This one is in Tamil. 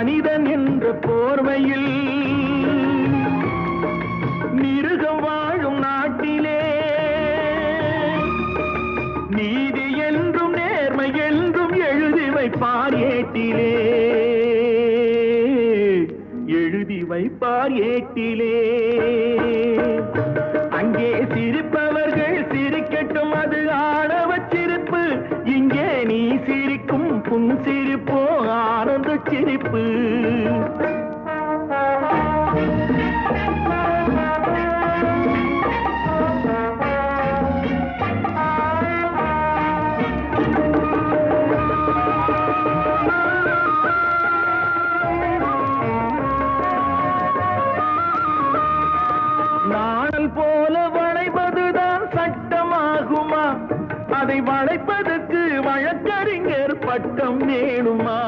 மனிதன் என்ற போர்வையில் மிருகம் வாழும் நாட்டிலே நீதி என்றும் நேர்மை என்றும் எழுதி வைப்பார் ஏட்டிலே, எழுதி வைப்பார் ஏட்டிலே. அங்கே சிரிப்பவர்கள் சிரிக்கட்டும், அது ஆணவ சிரிப்பு. இங்கே நீ சிரிக்கும் புன் சிரிப்போ ஆனந்த சிரிப்பு. நாணல் போல வளைவதுதான் சட்டமாகுமா? அதை வளைப்பதற்கு வழக்கறிஞர் பட்டம் வேணுமா?